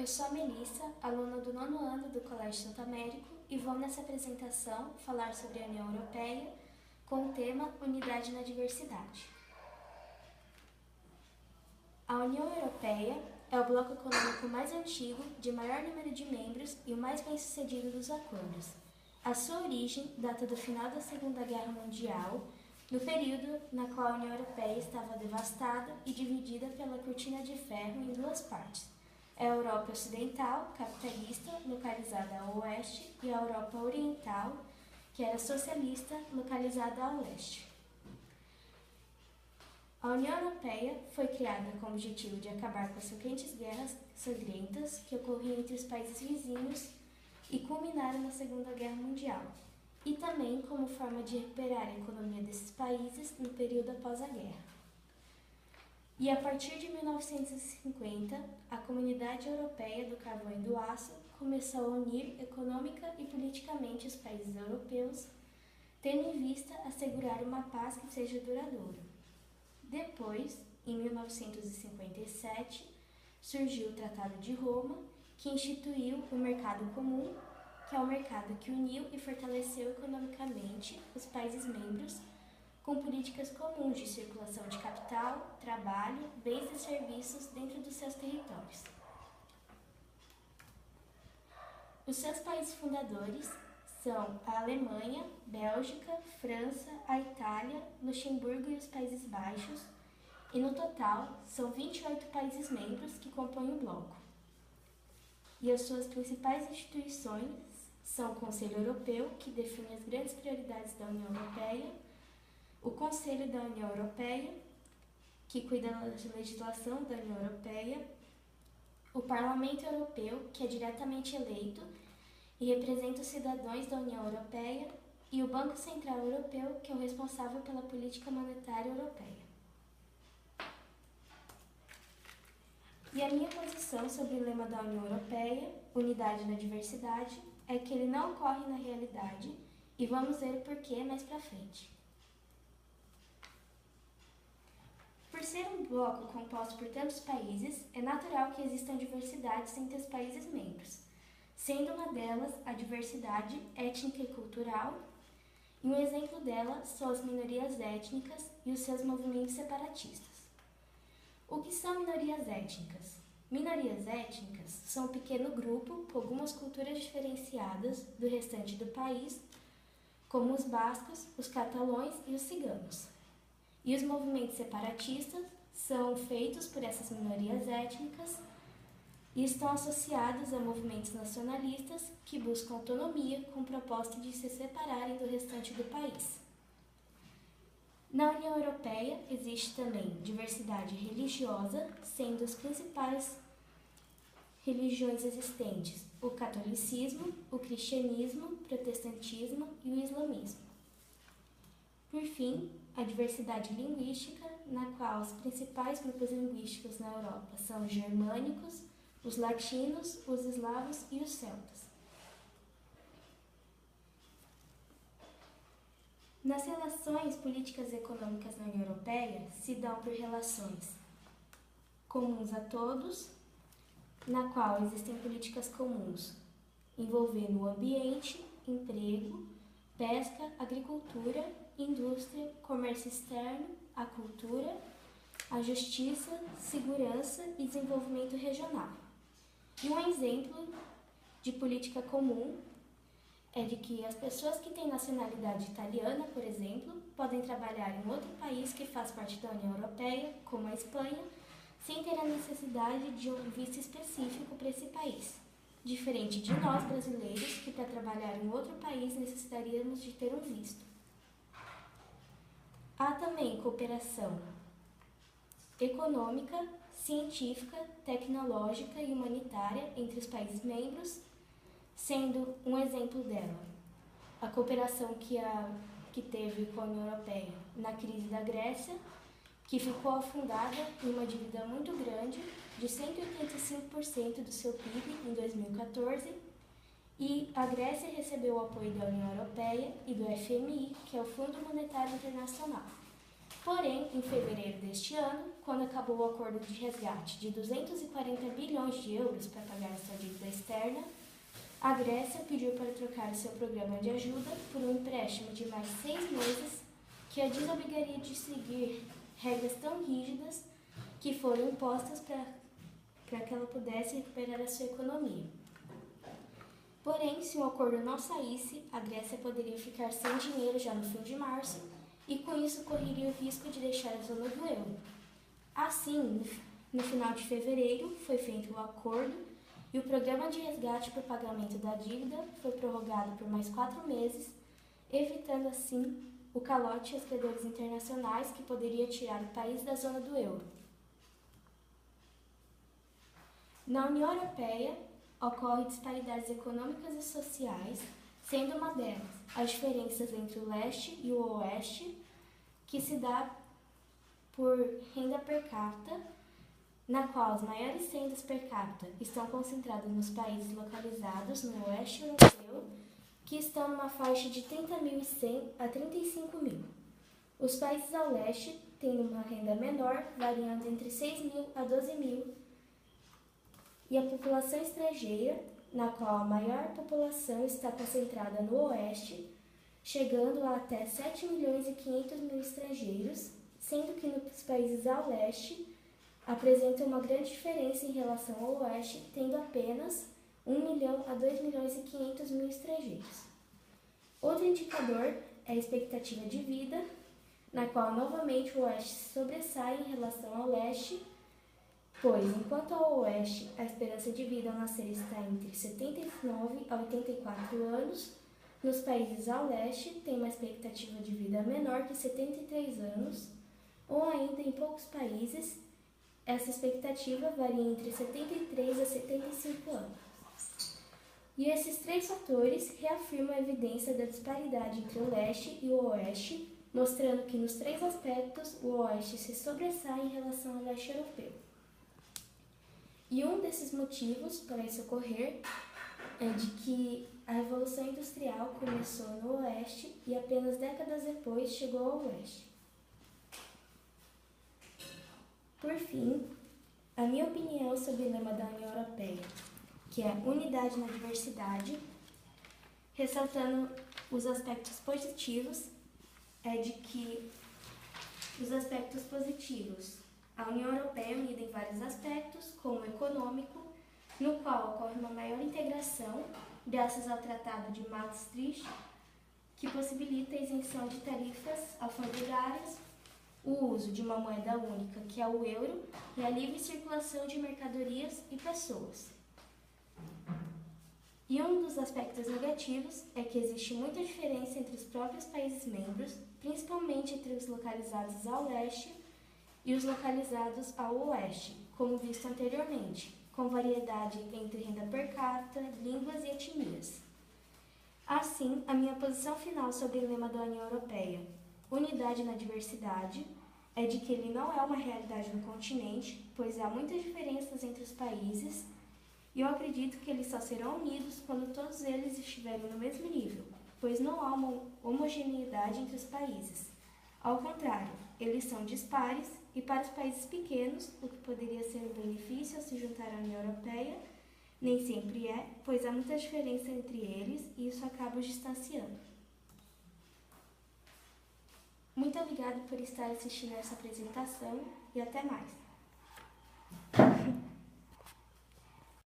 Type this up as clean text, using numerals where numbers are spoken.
sou a Melissa, aluna do 9º ano do Colégio Santo Américo, e vou nessa apresentação falar sobre a União Europeia com o tema Unidade na Diversidade. A União Europeia é o bloco econômico mais antigo, de maior número de membros e o mais bem-sucedido dos acordos. A sua origem data do final da Segunda Guerra Mundial, no período na qual a União Europeia estava devastada e dividida pela cortina de ferro em duas partes: a Europa Ocidental, capitalista, localizada ao oeste, e a Europa Oriental, que era socialista, localizada ao leste. A União Europeia foi criada com o objetivo de acabar com as frequentes guerras sangrentas que ocorriam entre os países vizinhos e culminaram na Segunda Guerra Mundial, e também como forma de recuperar a economia desses países no período após a guerra. E a partir de 1950, a Comunidade Europeia do Carvão e do Aço começou a unir econômica e politicamente os países europeus, tendo em vista assegurar uma paz que seja duradoura. Depois, em 1957, surgiu o Tratado de Roma, que instituiu o Mercado Comum, que é o mercado que uniu e fortaleceu economicamente os países membros, com políticas comuns de circulação de capital, trabalho, bens e serviços dentro dos seus territórios. Os seus países fundadores são a Alemanha, Bélgica, França, a Itália, Luxemburgo e os Países Baixos, e no total são 28 países membros que compõem o bloco. E as suas principais instituições são o Conselho Europeu, que define as grandes prioridades da União Europeia, o Conselho da União Europeia, que cuida da legislação da União Europeia, o Parlamento Europeu, que é diretamente eleito e representa os cidadãos da União Europeia, e o Banco Central Europeu, que é o responsável pela política monetária europeia. E a minha posição sobre o lema da União Europeia, Unidade na Diversidade, é que ele não ocorre na realidade, e vamos ver o porquê mais pra frente. Por ser um bloco composto por tantos países, é natural que existam diversidades entre os países membros, sendo uma delas a diversidade étnica e cultural, e um exemplo dela são as minorias étnicas e os seus movimentos separatistas. O que são minorias étnicas? Minorias étnicas são um pequeno grupo com algumas culturas diferenciadas do restante do país, como os bascos, os catalães e os ciganos. E os movimentos separatistas são feitos por essas minorias étnicas e estão associados a movimentos nacionalistas que buscam autonomia com o propósito de se separarem do restante do país. Na União Europeia existe também diversidade religiosa, sendo as principais religiões existentes o catolicismo, o cristianismo, o protestantismo e o islamismo. Por fim, a diversidade linguística, na qual os principais grupos linguísticos na Europa são os germânicos, os latinos, os eslavos e os celtas. Nas relações políticas e econômicas na União Europeia se dão por relações comuns a todos, na qual existem políticas comuns envolvendo o ambiente, emprego, pesca, agricultura, indústria, comércio externo, a cultura, a justiça, segurança e desenvolvimento regional. E um exemplo de política comum é de que as pessoas que têm nacionalidade italiana, por exemplo, podem trabalhar em outro país que faz parte da União Europeia, como a Espanha, sem ter a necessidade de um visto específico para esse país, diferente de nós brasileiros, que para trabalhar em outro país necessitaríamos de ter um visto. Há também cooperação econômica, científica, tecnológica e humanitária entre os países membros, sendo um exemplo dela a cooperação que teve com a União Europeia na crise da Grécia, que ficou afundada em uma dívida muito grande de 185% do seu PIB em 2014, e a Grécia recebeu o apoio da União Europeia e do FMI, que é o Fundo Monetário Internacional. Porém, em fevereiro deste ano, quando acabou o acordo de resgate de 240 bilhões de euros para pagar sua dívida externa, a Grécia pediu para trocar seu programa de ajuda por um empréstimo de mais 6 meses que a desobrigaria de seguir regras tão rígidas que foram impostas para que ela pudesse recuperar a sua economia. Porém, se o acordo não saísse, a Grécia poderia ficar sem dinheiro já no fim de março e com isso correria o risco de deixar a zona do euro. Assim, no final de fevereiro, foi feito o acordo e o programa de resgate para o pagamento da dívida foi prorrogado por mais 4 meses, evitando assim o calote aos credores internacionais que poderia tirar o país da zona do euro. Na União Europeia, ocorrem disparidades econômicas e sociais, sendo uma delas as diferenças entre o leste e o oeste, que se dá por renda per capita, na qual as maiores rendas per capita estão concentradas nos países localizados no oeste europeu, que estão numa faixa de 30.100 a 35.000. Os países ao leste têm uma renda menor, variando entre 6.000 a 12.000, e a população estrangeira, na qual a maior população está concentrada no oeste, chegando a até 7.500.000 estrangeiros, sendo que nos países ao leste apresenta uma grande diferença em relação ao oeste, tendo apenas 1 milhão a 2.500.000 estrangeiros. Outro indicador é a expectativa de vida, na qual novamente o oeste sobressai em relação ao leste, pois, enquanto ao oeste a esperança de vida ao nascer está entre 79 a 84 anos, nos países ao leste tem uma expectativa de vida menor que 73 anos, ou ainda em poucos países, essa expectativa varia entre 73 a 75 anos. E esses 3 fatores reafirmam a evidência da disparidade entre o leste e o oeste, mostrando que nos 3 aspectos o oeste se sobressai em relação ao leste europeu. E um desses motivos para isso ocorrer é de que a Revolução Industrial começou no oeste e apenas décadas depois chegou ao oeste. Por fim, a minha opinião sobre o lema da União Europeia, que é unidade na diversidade, ressaltando os aspectos positivos, é de que os aspectos positivos, a União Europeia é unida em vários aspectos, como o econômico, no qual ocorre uma maior integração, graças ao Tratado de Maastricht, que possibilita a isenção de tarifas alfandegárias, o uso de uma moeda única, que é o euro, e a livre circulação de mercadorias e pessoas. E um dos aspectos negativos é que existe muita diferença entre os próprios países membros, principalmente entre os localizados ao leste e os localizados ao oeste, como visto anteriormente, com variedade entre renda per capita, línguas e etnias. Assim, a minha posição final sobre o lema da União Europeia, unidade na diversidade, é de que ele não é uma realidade no continente, pois há muitas diferenças entre os países, e eu acredito que eles só serão unidos quando todos eles estiverem no mesmo nível, pois não há uma homogeneidade entre os países. Ao contrário, eles são dispares e para os países pequenos, o que poderia ser um benefício ao se juntar à União Europeia, nem sempre é, pois há muita diferença entre eles e isso acaba os distanciando. Muito obrigada por estar assistindo essa apresentação e até mais!